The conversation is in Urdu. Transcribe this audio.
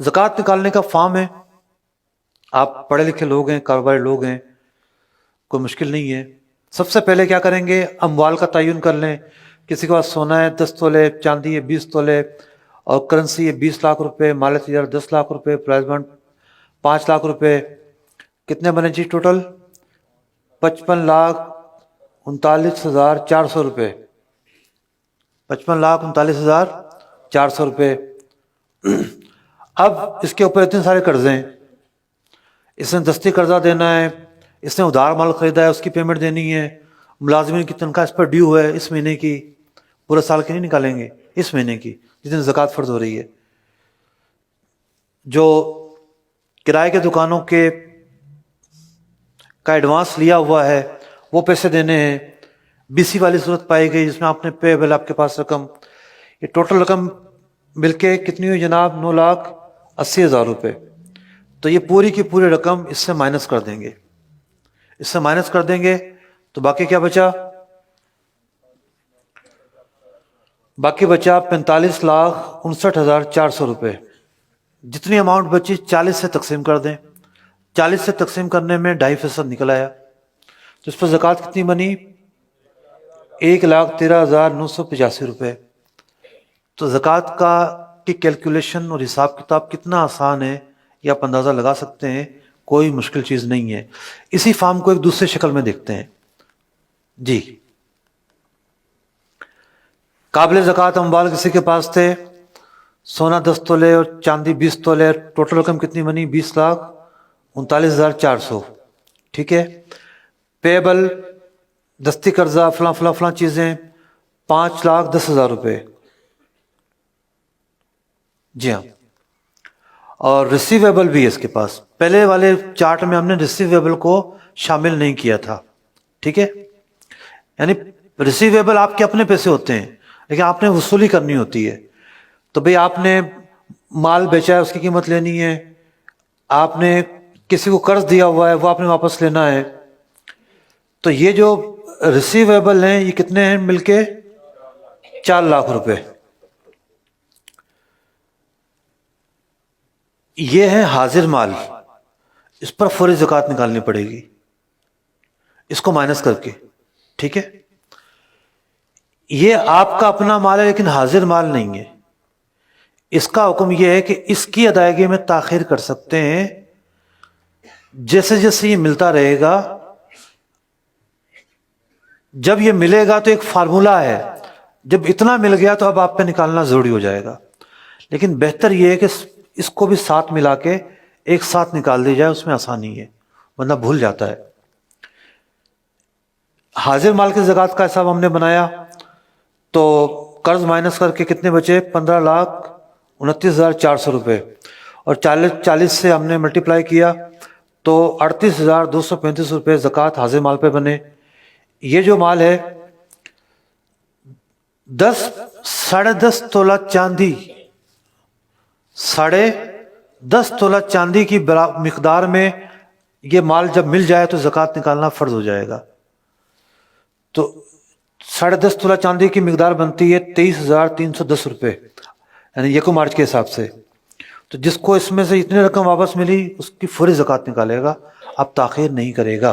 زکوٰۃ نکالنے کا فارم ہے، آپ پڑھے لکھے لوگ ہیں، کاروباری لوگ ہیں، کوئی مشکل نہیں ہے۔ سب سے پہلے کیا کریں گے، اموال کا تعین کر لیں۔ کسی کے پاس سونا ہے 10 تولے، چاندی ہے 20 تولے، اور کرنسی ہے 20 لاکھ روپے، مال تجارت 10 لاکھ روپے، پرائز بانڈ 5 لاکھ روپے، کتنے بنے جی ٹوٹل؟ 55,39,400 روپے، 55,39,400 روپے۔ اب اس کے اوپر اتنے سارے قرضے ہیں، اس نے دستی قرضہ دینا ہے، اس نے ادھار مال خریدا ہے، اس کی پیمنٹ دینی ہے، ملازمین کی تنخواہ اس پر ڈیو ہے اس مہینے کی، پورے سال کی نہیں نکالیں گے، اس مہینے کی جس دن زکوٰۃ فرض ہو رہی ہے۔ جو کرائے کے دکانوں کے کا ایڈوانس لیا ہوا ہے وہ پیسے دینے ہیں، BC والی صورت پائی گئی جس میں آپ نے پیبل آپ کے پاس رقم، یہ ٹوٹل رقم مل کے کتنی ہوئی جناب؟ 9,80,000 روپے۔ تو یہ پوری کی پوری رقم اس سے مائنس کر دیں گے، اس سے مائنس کر دیں گے تو باقی کیا بچا؟ باقی بچا 45,59,400 روپے۔ جتنی اماؤنٹ بچی 40 سے تقسیم کر دیں، 40 سے تقسیم کرنے میں 2.5% نکل آیا، تو اس پر زکوٰۃ کتنی بنی؟ 1,13,985 روپے۔ تو زکوٰۃ کی کیلکولیشن اور حساب کتاب کتنا آسان ہے یہ آپ اندازہ لگا سکتے ہیں، کوئی مشکل چیز نہیں ہے۔ اسی فارم کو ایک دوسرے شکل میں دیکھتے ہیں جی۔ قابل زکوٰۃ اموال کسی کے پاس تھے، سونا 10 تولے اور چاندی 20 تولے، ٹوٹل رقم کتنی بنی؟ 20,39,400، ٹھیک ہے۔ پیبل دستی قرضہ فلاں فلاں فلاں چیزیں 5,10,000 روپے، جی ہاں۔ اور ریسیویبل بھی ہے اس کے پاس، پہلے والے چارٹ میں ہم نے ریسیویبل کو شامل نہیں کیا تھا، ٹھیک ہے۔ یعنی ریسیویبل آپ کے اپنے پیسے ہوتے ہیں لیکن آپ نے وصولی کرنی ہوتی ہے، تو بھئی آپ نے مال بیچا ہے اس کی قیمت لینی ہے، آپ نے کسی کو قرض دیا ہوا ہے وہ آپ نے واپس لینا ہے، تو یہ جو ریسیویبل ہیں یہ کتنے ہیں مل کے؟ 4 لاکھ روپے۔ یہ ہے حاضر مال، اس پر فوری زکوٰۃ نکالنی پڑے گی اس کو مائنس کر کے، ٹھیک ہے۔ یہ آپ کا اپنا مال ہے لیکن حاضر مال نہیں ہے، اس کا حکم یہ ہے کہ اس کی ادائیگی میں تاخیر کر سکتے ہیں، جیسے جیسے یہ ملتا رہے گا، جب یہ ملے گا تو ایک فارمولہ ہے، جب اتنا مل گیا تو اب آپ پہ نکالنا ضروری ہو جائے گا، لیکن بہتر یہ ہے کہ اس کو بھی ساتھ ملا کے ایک ساتھ نکال دی جائے، اس میں آسانی ہے ورنہ بھول جاتا ہے۔ حاضر مال کی زکوٰۃ کا حساب ہم نے بنایا تو قرض مائنس کر کے کتنے بچے؟ 15,29,400 روپے، اور 40 سے ہم نے ملٹیپلائی کیا تو 38,235 روپے زکوٰۃ حاضر مال پہ بنے۔ یہ جو مال ہے 10.5 تولہ چاندی، 10.5 تولہ چاندی کی مقدار میں یہ مال جب مل جائے تو زکوٰۃ نکالنا فرض ہو جائے گا، تو 10.5 تولہ چاندی کی مقدار بنتی ہے 23,310 روپے، یعنی یکم مارچ کے حساب سے۔ تو جس کو اس میں سے اتنی رقم واپس ملی اس کی فوری زکوٰۃ نکالے گا، اب تاخیر نہیں کرے گا۔